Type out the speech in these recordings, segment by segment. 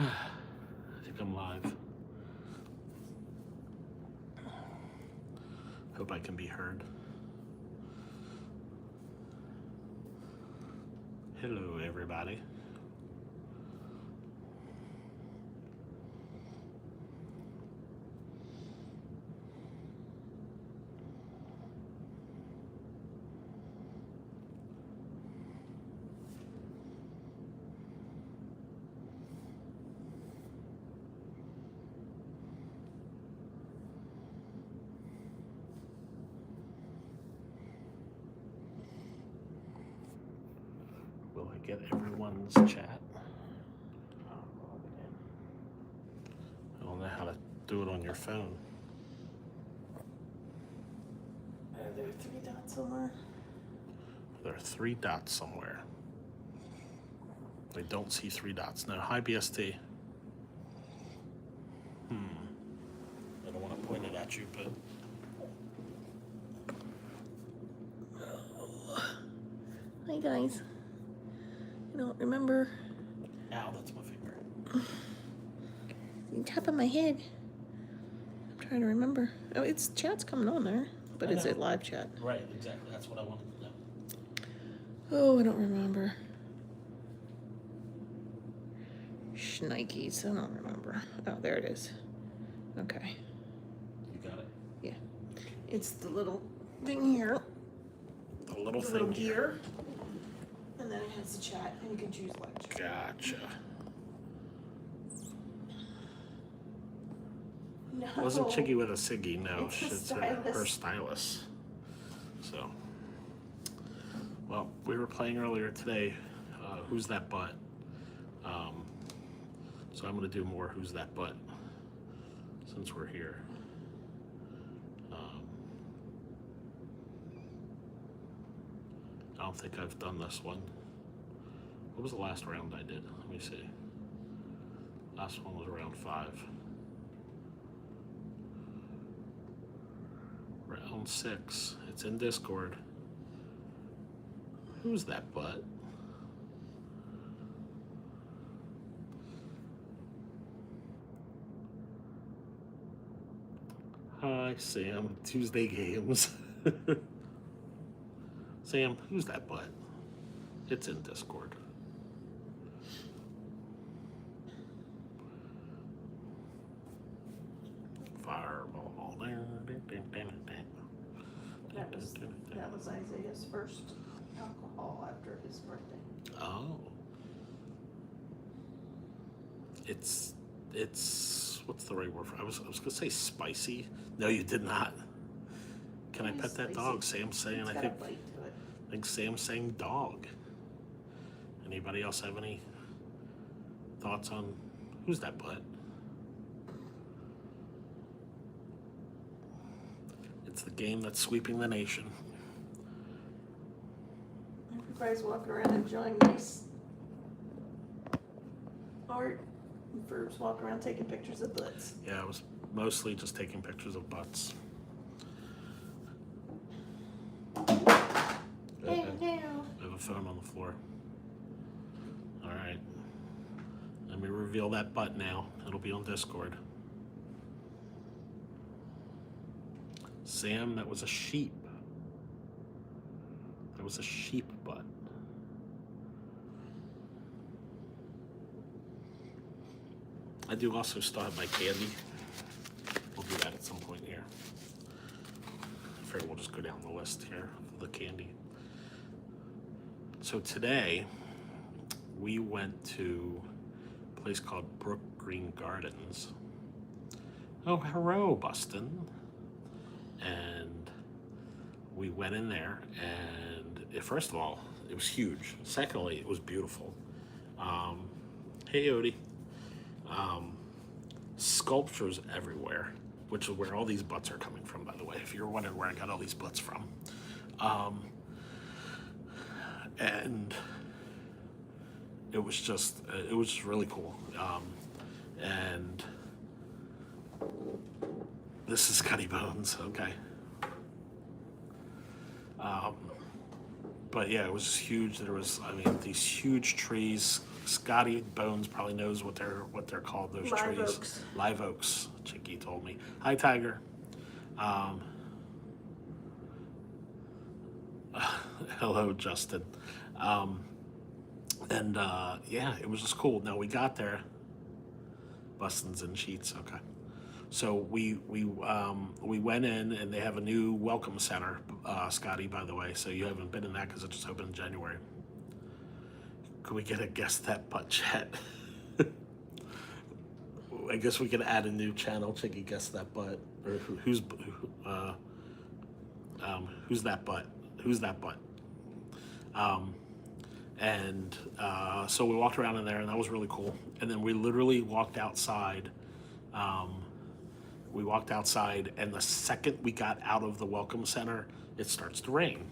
I think I'm live. Hope I can be heard. Hello, everybody. Will I get everyone's chat? I don't know how to do it on your phone. Are there 3 dots somewhere? There are 3 dots somewhere. I don't see 3 dots. No, hi BST. I don't want to point it at you, but Hi guys. I don't remember. ow, that's my finger. You tap on my head. I'm trying to remember. Oh, it's chat's coming on there, but I is know. it live chat? Right, exactly. That's what I wanted to know. Oh, I don't remember. Shnikes, I don't remember. Oh, there it is. Okay. You got it. Yeah. It's the little thing here. The little The thing little here. gear. And then it has the chat, and you can choose live chat. Gotcha. No. Wasn't Chiggy with a Siggy? No, It's a it's her stylus. So, well, we were playing earlier today. Who's that butt? So I'm going to do more Who's That Butt since we're here. I don't think I've done this one. What was the last round I did? Let me see. Last one was round 5. Round 6. It's in Discord. Who's that butt? Hi, Sam. Tuesday games. Sam, who's that butt? It's in Discord. Fireball. That was Isaiah's first alcohol after his birthday. Oh. It's what's the right word for it? I was gonna say spicy. No, you did not. Can I It is pet that spicy. dog? Sam's saying It's I got think a bite to it. Sam's saying dog. Anybody else have any thoughts on who's that butt? It's the game that's sweeping the nation. Everybody's walking around enjoying nice art. And Verb's walking around taking pictures of butts. Yeah, I was mostly just taking pictures of butts. Hey, now. I have a phone on the floor. All right. Let me reveal that butt now. It'll be on Discord. Sam, that was a sheep. That was a sheep butt. I do also still have my candy. We'll do that at some point here. I figure we'll just go down the list here of the candy. So today, we went to a place called Brook Green Gardens. Oh, hello, Bustin. And we went in there, and first of all, it was huge. Secondly, it was beautiful. Hey, Odie. Sculptures everywhere, which is where all these butts are coming from, by the way, if you're wondering where I got all these butts from. And it was just really cool. And this is Cuddy Bones, okay. But yeah, it was huge. There was, these huge trees Scotty Bones probably knows what they're called. Those Live trees. oaks. Live oaks. Chicky told me. Hi, Tiger. Um, hello, Justin. And yeah, it was just cool. Now we got there. Bustins and sheets. Okay. So we went in, and they have a new welcome center, Scotty, by the way. So you haven't been in that because it just opened in January. Could we get a guess that butt chat? I guess we could add a new channel. Chicky, guess that butt, or who's that butt? Who's that butt? And so we walked around in there, and that was really cool. And then we literally walked outside. And the second we got out of the welcome center, it starts to rain.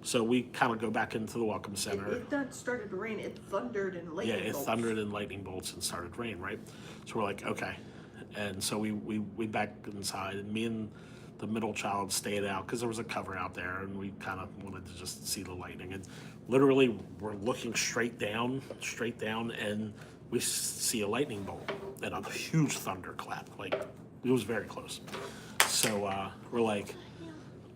So we kind of go back into the welcome center. It not started to rain. It thundered and lightning bolts. Yeah, it thundered and lightning bolts and started rain, right? So we're like, okay. And so we back inside, and me and the middle child stayed out because there was a cover out there, and we kind of wanted to just see the lightning. And literally, we're looking straight down, and we see a lightning bolt and a huge thunderclap. Like, it was very close. So we're like,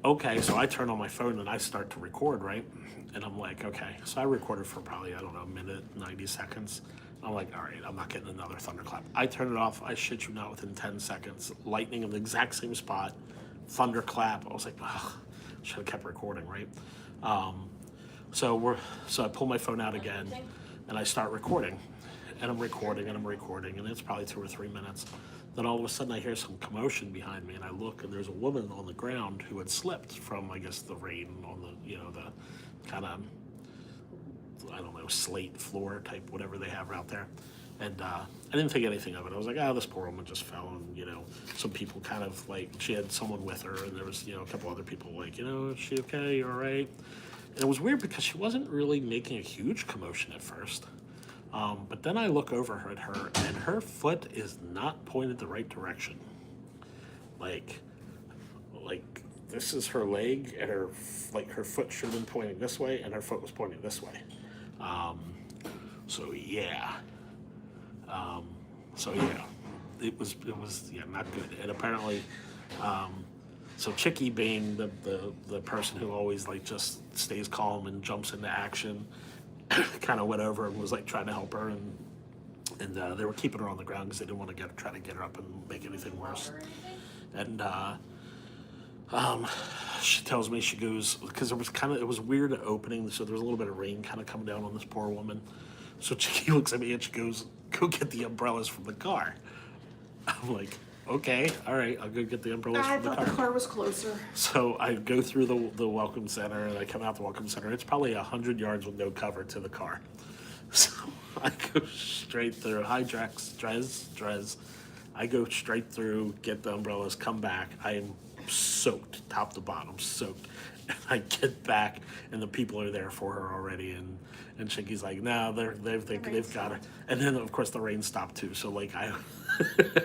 okay. So I turn on my phone and I start to record, right? And I'm like, okay. So I recorded for probably, I don't know, a minute, 90 seconds. I'm like, all right, I'm not getting another thunderclap. I turn it off. I shit you not, within 10 seconds, lightning in the exact same spot, thunderclap. I was like, ugh, should have kept recording, right? So I pull my phone out again, and I start recording, and I'm recording, and it's probably 2 or 3 minutes. Then all of a sudden I hear some commotion behind me, and I look, and there's a woman on the ground who had slipped from, I guess, the rain on the, the kind of, I don't know, slate floor type, whatever they have out there. And I didn't think anything of it. I was like, this poor woman just fell, and, some people kind of, like, she had someone with her, and there was, a couple other people like, is she okay? You all right? And it was weird because she wasn't really making a huge commotion at first. But then I look over at her, and her foot is not pointed the right direction. Like this is her leg, and her foot should have been pointing this way, and her foot was pointing this way. So yeah, it was not good. And apparently, so Chicky, being the person who always just stays calm and jumps into action, kind of went over and was trying to help her, and they were keeping her on the ground because they didn't want to try to get her up and make anything worse. And she tells me, she goes, because it was weird opening, so there was a little bit of rain kind of coming down on this poor woman. So Chicky looks at me and she goes, "Go get the umbrellas from the car." I'm like, okay, all right, I'll go get the umbrellas from the car. I thought the car was closer. So I go through the welcome center, and I come out the welcome center. It's probably 100 yards with no cover to the car. So I go straight through. Hi, Drez. I go straight through, get the umbrellas, come back. I am soaked, top to bottom, soaked. And I get back, and the people are there for her already, and Chicky's like, no, they've got her. And then, of course, the rain stopped, too. So, I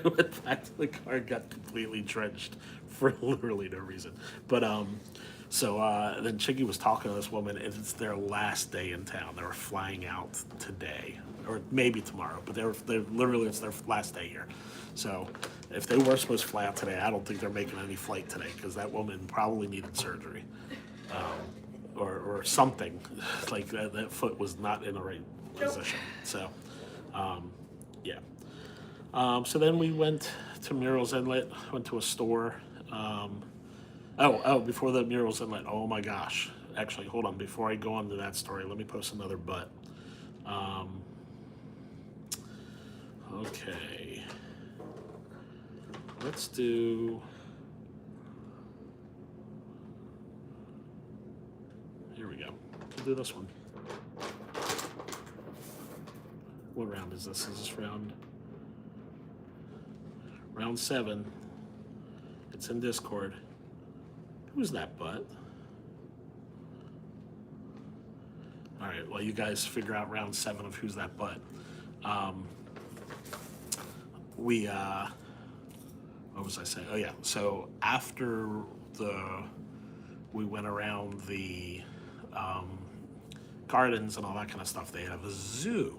went back to the car and got completely drenched for literally no reason. But, then Chicky was talking to this woman, and it's their last day in town. They were flying out today, or maybe tomorrow, but they're literally, it's their last day here. So if they were supposed to fly out today, I don't think they're making any flight today, because that woman probably needed surgery, or something. That foot was not in the right position. So, yeah. So then we went to Murals Inlet, went to a store. Before the Murals Inlet, oh my gosh. Actually, hold on. Before I go on to that story, let me post another butt. Okay. Let's do... Here we go. We'll do this one. What round is this? Is this round 7? It's in Discord. Who's that butt? All right, well, you guys figure out round 7 of who's that butt. What was I saying? Oh yeah, so after we went around the gardens and all that kind of stuff, they have a zoo.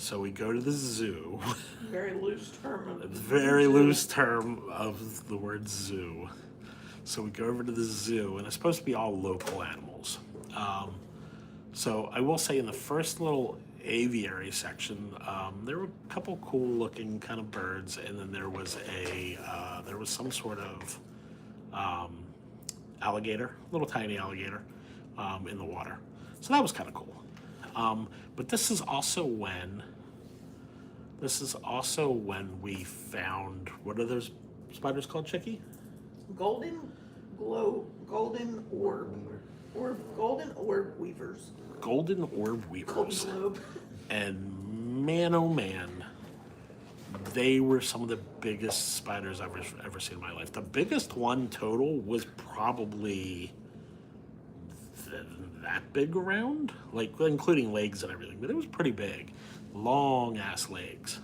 So we go to the zoo. Very loose term. A very loose term of the word zoo. So we go over to the zoo, and it's supposed to be all local animals. So I will say in the first little aviary section, there were a couple cool looking kind of birds, and then there was some sort of alligator, little tiny alligator, in the water. So that was kind of cool. But this is also when we found, what are those spiders called, Chicky? Golden orb weavers. Golden orb weavers. Golden globe. And man, oh man, they were some of the biggest spiders I've ever seen in my life. The biggest one total was probably that big around, like including legs and everything, but it was pretty big. Long ass legs.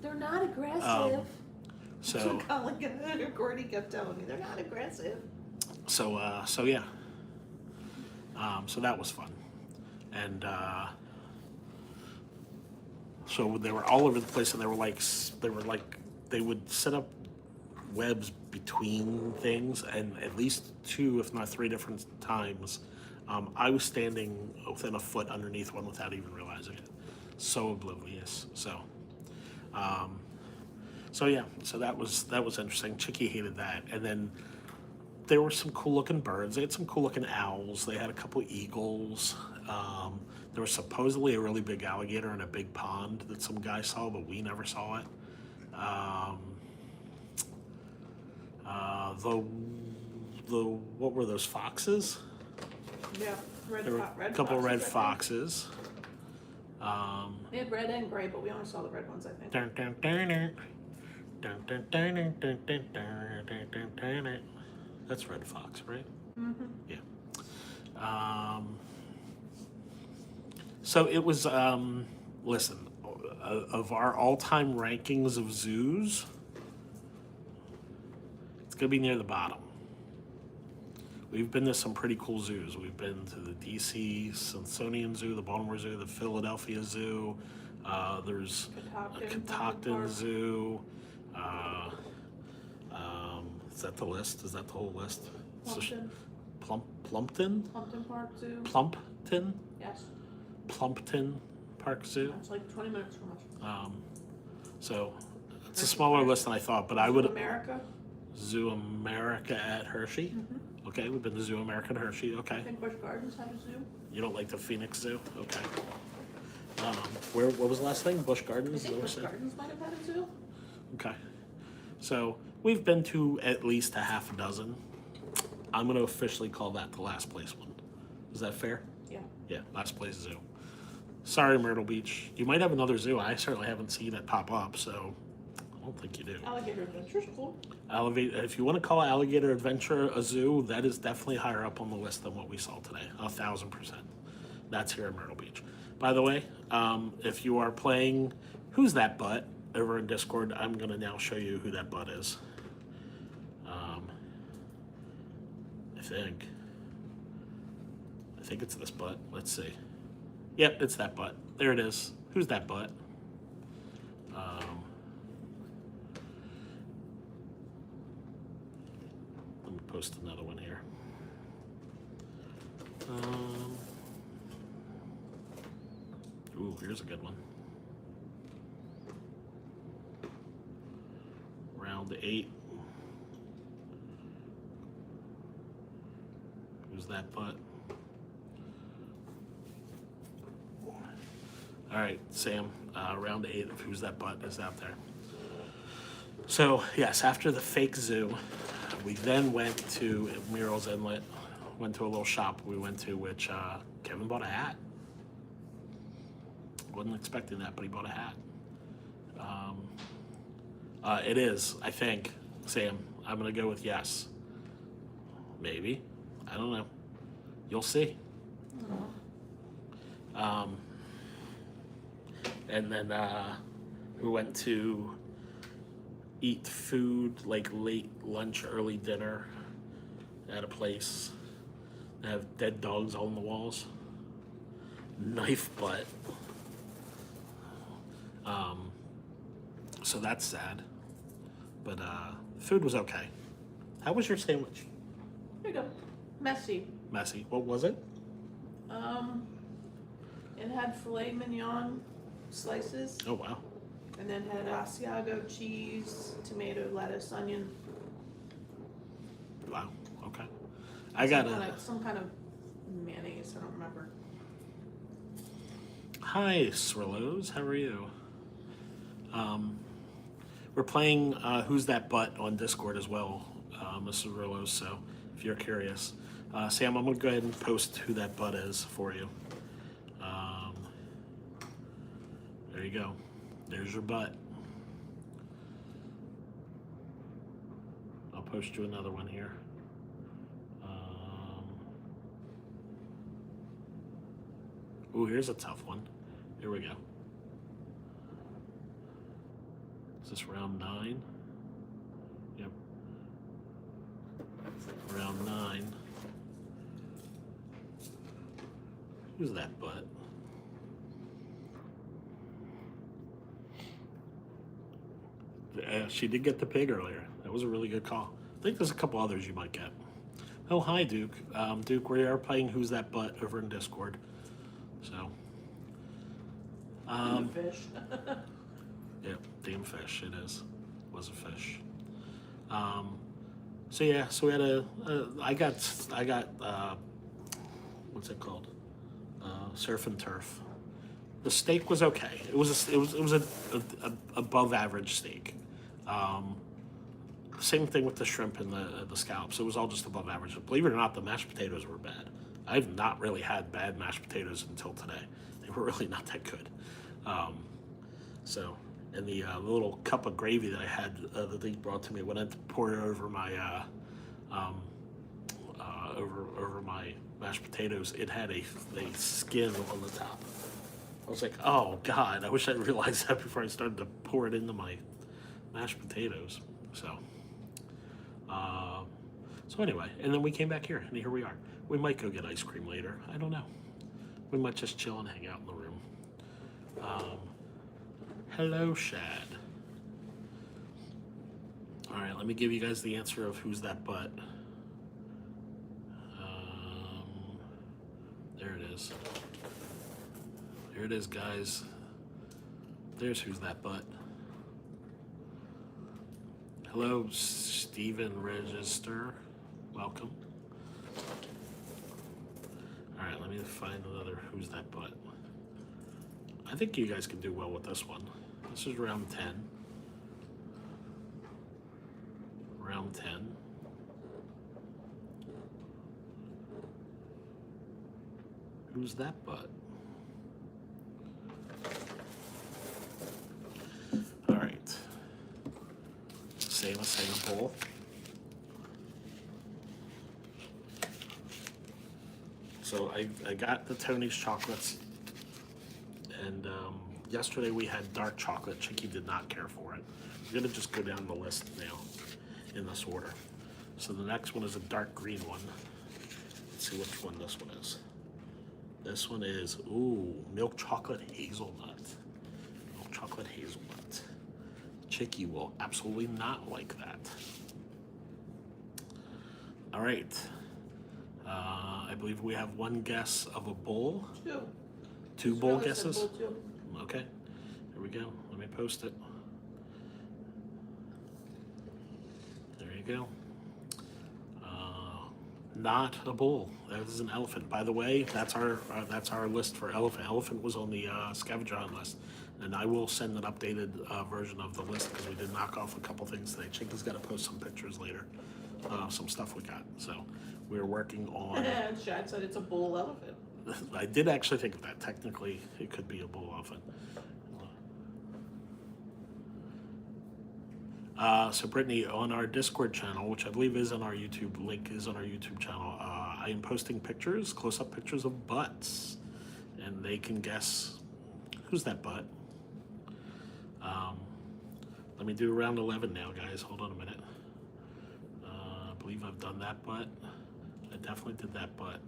They're not aggressive. So Gordy kept telling me they're not aggressive. So yeah. So that was fun, and so they were all over the place, and they would set up webs between things, and at least 2, if not 3 different times, I was standing within a foot underneath one without even realizing it. So oblivious. So yeah. So that was interesting. Chicky hated that, and then there were some cool looking birds. They had some cool looking owls. They had a couple eagles. There was supposedly a really big alligator in a big pond that some guy saw, but we never saw it. What were those, foxes? Yeah, There were a couple red foxes. They had red and gray, but we only saw the red ones, I think. That's red fox, right? Mm-hmm. Yeah. So it was, listen, of our all-time rankings of zoos, it's going to be near the bottom. We've been to some pretty cool zoos. We've been to the DC Smithsonian Zoo, the Baltimore Zoo, the Philadelphia Zoo. There's a Catoctin Zoo. Is that the list? Is that the whole list? Plumpton. Plumpton? Plumpton Park Zoo. Plumpton? Yes. Plumpton Park Zoo. That's like 20 minutes from us. So it's a smaller list than I thought, but I would. America. Zoo America at Hershey. Mm-hmm. Okay, we've been to Zoo America at Hershey. Okay. I think Busch Gardens had a zoo. You don't like the Phoenix Zoo? Okay. What was the last thing? Busch Gardens? I think Busch Gardens might have had a zoo. Okay. So we've been to at least a half a dozen. I'm going to officially call that the last place one. Is that fair? Yeah. Yeah, last place zoo. Sorry, Myrtle Beach. You might have another zoo. I certainly haven't seen it pop up, so I don't think you do. Alligator Adventure's cool. If you want to call Alligator Adventure a zoo, that is definitely higher up on the list than what we saw today. 1,000%. That's here in Myrtle Beach. By the way, if you are playing Who's That Butt over in Discord, I'm going to now show you who that butt is. I think it's this butt. Let's see. Yep, it's that butt. There it is. Who's that butt? Let me post another one here. Ooh, here's a good one. Round 8. Who's that butt? All right, Sam, round 8 of Who's That Butt is out there. So, yes, after the fake zoo, we then went to Murrells Inlet, went to a little shop we went to, which Kevin bought a hat. Wasn't expecting that, but he bought a hat. It is, I think, Sam. I'm going to go with yes. Maybe. I don't know. You'll see. And then we went to eat food, like late lunch, early dinner at a place. They have dead dogs on the walls. knife butt. So that's sad. But food was okay. How was your sandwich? Here you go. Messy. Messy. What was it? It had filet mignon slices, Oh wow. and then had Asiago cheese, tomato, lettuce, onion. Wow. Okay. I got some kind of mayonnaise. I don't remember. Hi, Swirlos. How are you? We're playing Who's That Butt on Discord as well, Mrs. Swirlos. So if you're curious, Sam, I'm gonna go ahead and post who that butt is for you. There you go. There's your butt. I'll post you another one here. Ooh, here's a tough one. Here we go. Is this round 9? Yep. Round 9. Who's that butt? She did get the pig earlier. That was a really good call. I think there's a couple others you might get. Oh, hi, Duke. Duke, we are playing Who's That Butt over in Discord. So. Fish. Yep, damn fish. It is. Was a fish. So yeah, so we had I got what's it called? Surf and turf. The steak was okay. It was a above average steak. Same thing with the shrimp and the scallops. It was all just above average. Believe it or not, the mashed potatoes were bad. I've not really had bad mashed potatoes until today. They were really not that good. And the little cup of gravy that I had that they brought to me, when I poured it over my over my mashed potatoes, it had a skin on the top. I was like, oh God, I wish I realized that before I started to pour it into my mashed potatoes. So anyway, and then we came back here, and here we are. We might go get ice cream later. I don't know. We might just chill and hang out in the room. Hello, Shad. All right, let me give you guys the answer of Who's That Butt. There it is. There it is, guys. There's Who's That Butt. Hello, Stephen Register. Welcome. All right, let me find another Who's That Butt. I think you guys can do well with this one. This is round 10. Round 10. Who's that butt? All right. Same bowl. So I got the Tony's chocolates, and yesterday we had dark chocolate. Chicky did not care for it. We're gonna just go down the list now in this order. So the next one is a dark green one. Let's see which one this one is. This one is, ooh, milk chocolate hazelnut. Milk chocolate hazelnut. Chicky will absolutely not like that. All right. I believe we have one guess of a bowl. Two bowl guesses? Bowl two. Okay. Here we go. Let me post it. There you go. Not a bull. That is an elephant. By the way, that's our list for elephant. Elephant was on the scavenger hunt list, and I will send an updated version of the list because we did knock off a couple things today. Chica's got to post some pictures later, some stuff we got. So we're working on. Shad said it's a bull elephant. I did actually think of that. Technically, it could be a bull elephant. So Brittany, on our Discord channel, which I believe is on our YouTube, link is on our YouTube channel, I am posting pictures, close-up pictures of butts, and they can guess who's that butt. Let me do round 11 now, guys. Hold on a minute. I believe I've done that butt. I definitely did that butt.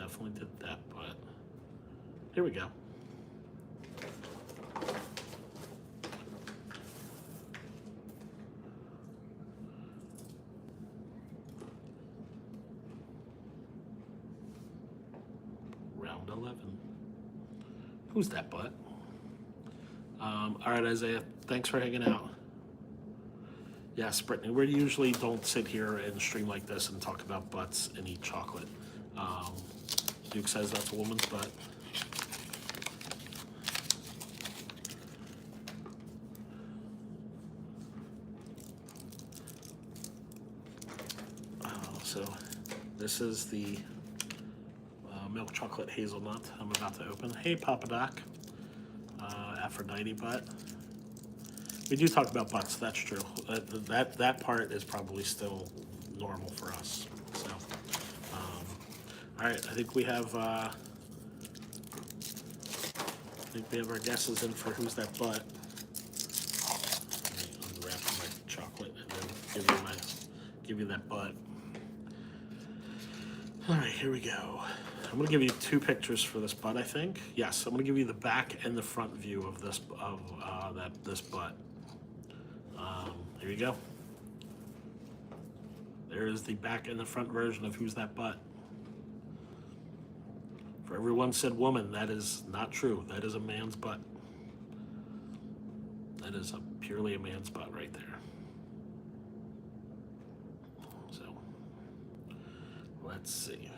definitely did that, but here we go. Round 11. Who's that butt? All right, Isaiah, thanks for hanging out. Yes, Brittany, we usually don't sit here and stream like this and talk about butts and eat chocolate. Duke says that's a woman's butt. So this is the milk chocolate hazelnut I'm about to open. Hey, Papa Doc. Aphrodite butt. We do talk about butts, that's true. That part is probably still normal for us. So, all right, I think we have our guesses in for who's that butt. Let me unwrap my chocolate and then give you that butt. All right, here we go. I'm gonna give you two pictures for this butt, I think. Yes, I'm gonna give you the back and the front view of this this butt. Here you go. There is the back and the front version of who's that butt. For everyone said woman, that is not true. That is a man's butt. That is purely a man's butt right there. So, let's see.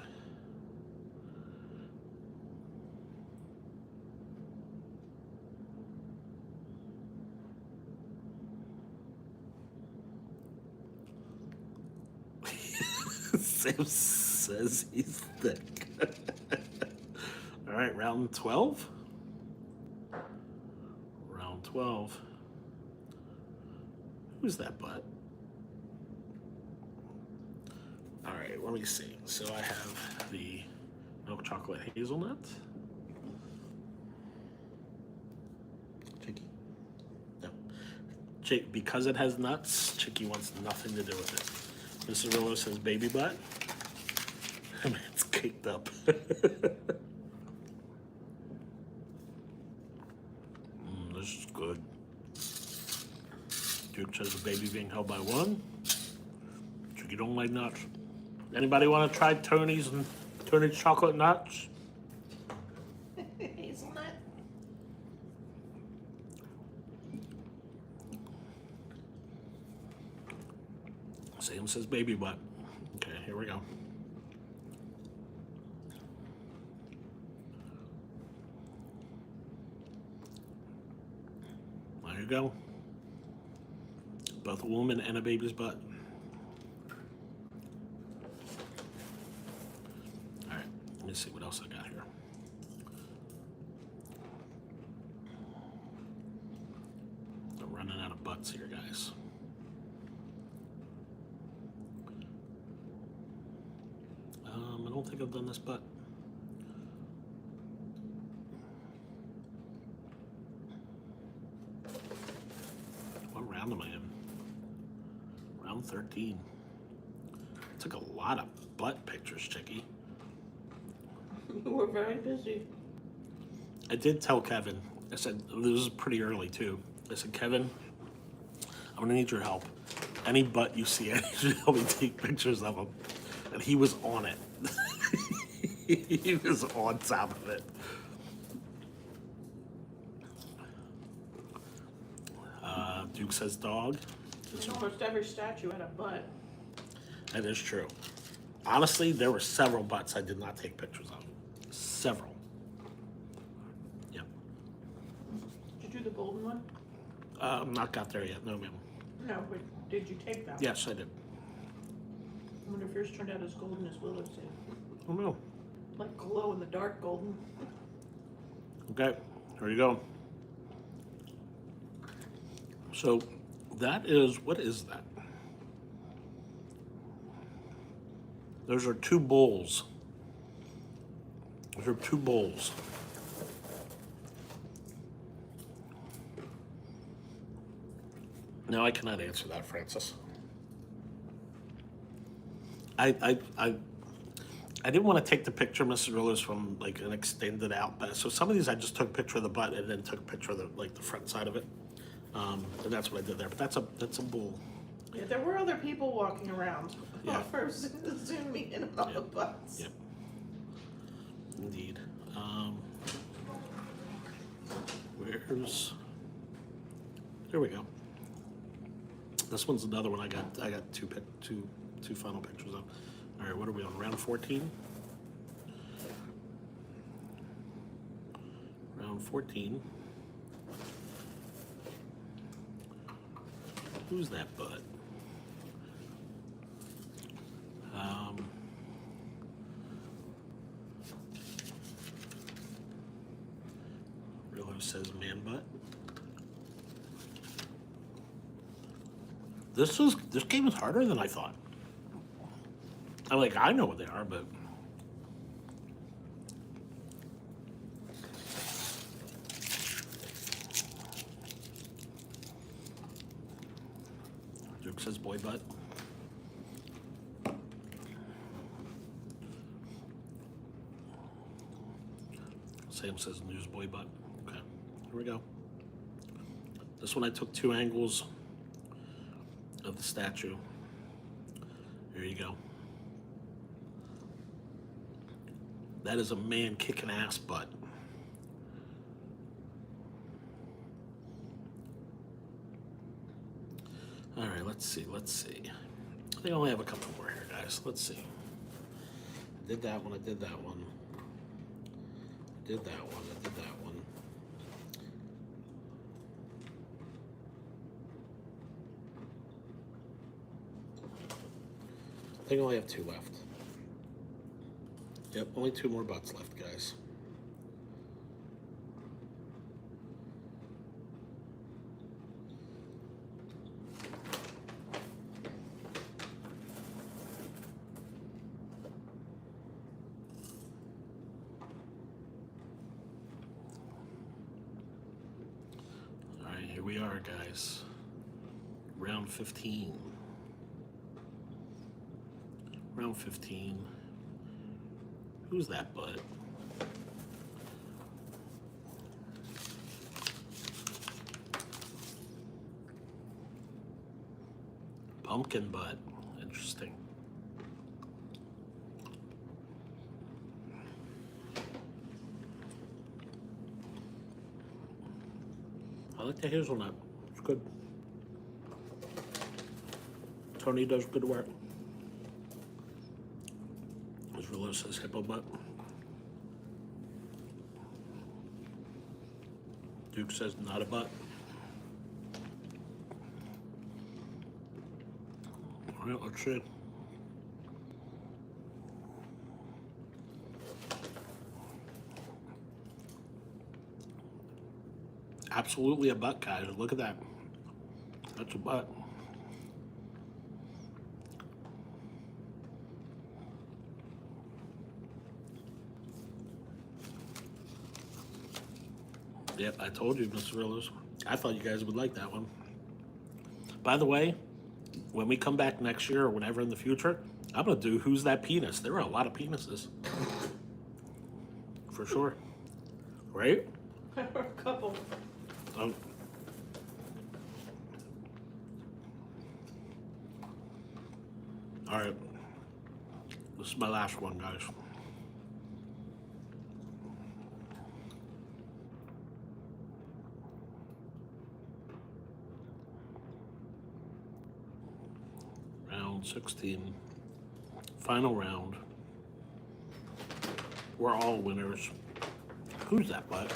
Sam says he's thick. All right, round 12. Round 12. Who's that butt? All right, let me see. So I have the milk chocolate hazelnut. Chicky? No. Because it has nuts, Chicky wants nothing to do with it. Mr. Rillo says baby butt. I mean, it's caked up. This is good. Duke says the baby being held by one. Chicky don't like nuts. Anybody want to try Tony's chocolate nuts? Hazelnut. Sam says baby butt. Okay, here we go. There you go. Both a woman and a baby's butt. All right, let me see what else I got here. I'm running out of butts here, guys. I don't think I've done this butt. What round am I in? Round 13. Took a lot of butt pictures, Chicky. You were very busy. I did tell Kevin, I said, this is pretty early too. I said, Kevin, I'm gonna need your help. Any butt you see, I need you to help me take pictures of them. And he was on it. He was on top of it. Duke says dog. Almost every statue had a butt. That is true. Honestly, there were several butts I did not take pictures of. Several. Yep. Did you do the golden one? Not got there yet. No, ma'am. No, but did you take that? Yes, I did. I wonder if yours turned out as golden as Willow's did. Oh no. Like glow in the dark golden. Okay, here you go. So that is, what is that? Those are two bowls. Those are two bowls. No, I cannot answer that, Francis. I I didn't want to take the picture, Mrs. Rillers, from like an extended out back. So some of these I just took a picture of the butt and then took a picture of the front side of it. And that's what I did there. But that's a bull. Yeah, there were other people walking around. Yeah. First, Zoom me in on the Yep. butts. Yep. Indeed. Where's? There we go. This one's another one I got two final pictures of. All right, what are we on? Round 14. Round 14. Who's that butt? Realo says man butt. This game is harder than I thought. I know what they are, but Duke says boy butt. Sam says newsboy butt. Okay, here we go. This one I took 2 angles of the statue. There you go. That is a man kicking ass butt. All right, let's see. I think I only have a couple more here, guys. Let's see. I did that one. I did that one. I did that one. I did that one. I think I only have 2 left. Yep, only 2 more butts left, guys. All right, here we are, guys. Round 15. Round 15. Who's that butt? Pumpkin butt. Interesting. I like the hazelnut. It's good. Tony does good work. As Realo says hippo butt. Duke says not a butt. All right, let's see. Absolutely a butt, guys. Look at that. That's a butt. Yep, I told you, Mr. Rillers. I thought you guys would like that one. By the way, when we come back next year or whenever in the future, I'm going to do Who's That Penis? There are a lot of penises. For sure. Right? A couple. All right. This is my last one, guys. Round 16. Final round. We're all winners. Who's that butt?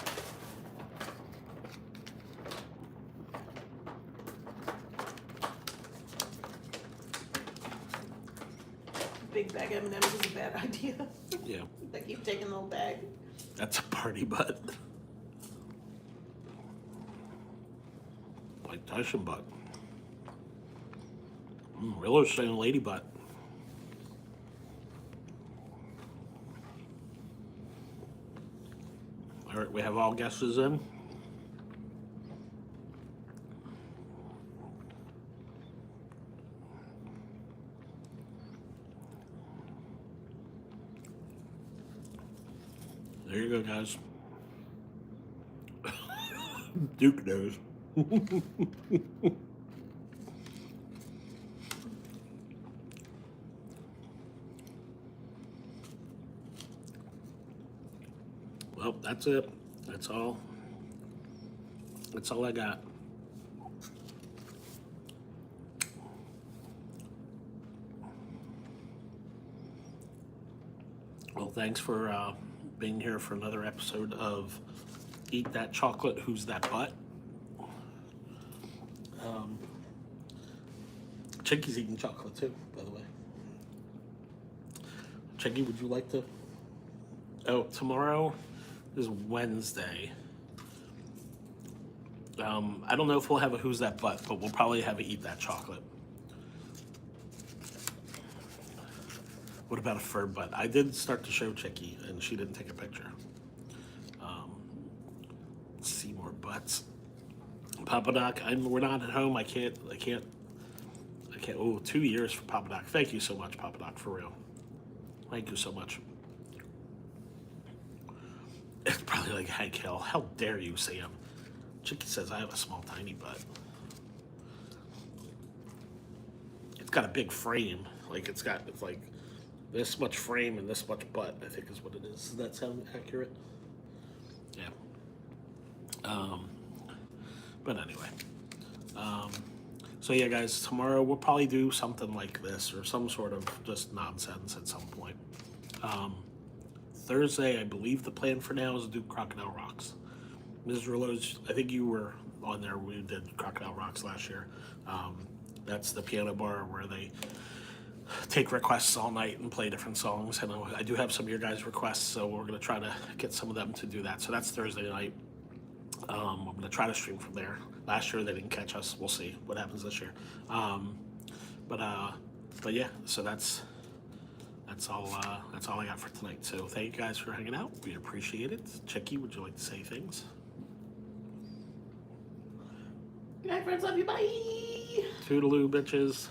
Big bag of M&M's is a bad idea. Yeah. They keep taking the little bag. That's a party butt. Like Tyson butt. Realo's saying lady butt. All right, we have all guesses in. There you go, guys. Duke knows. Well, that's it. That's all. That's all I got. Well, thanks for being here for another episode of Eat That Chocolate, Who's That Butt? Chicky's eating chocolate too, by the way. Chicky, would you like to? Oh, tomorrow is Wednesday. I don't know if we'll have a Who's That Butt, but we'll probably have a Eat That Chocolate. What about a fur butt? I did start to show Chicky, and she didn't take a picture. Let's see more butts. Papa Doc, we're not at home. I can't. Oh, 2 years for Papa Doc. Thank you so much, Papa Doc, for real. Thank you so much. It's probably like, Hank Hill, how dare you, Sam? Chicky says I have a small, tiny butt. It's got a big frame. Like, it's like this much frame and this much butt, I think is what it is. Does that sound accurate? Yeah. But anyway. So yeah, guys, tomorrow we'll probably do something like this or some sort of just nonsense at some point. Thursday, I believe the plan for now is to do Crocodile Rocks. Ms. Rillo's, I think you were on there. We did Crocodile Rocks last year. That's the piano bar where they take requests all night and play different songs. And I do have some of your guys' requests, so we're going to try to get some of them to do that. So that's Thursday night. I'm going to try to stream from there. Last year they didn't catch us. We'll see what happens this year. But yeah, so that's all I got for tonight. So thank you guys for hanging out. We appreciate it. Chicky, would you like to say things? Good night, friends. Love you. Bye. Toodaloo, bitches.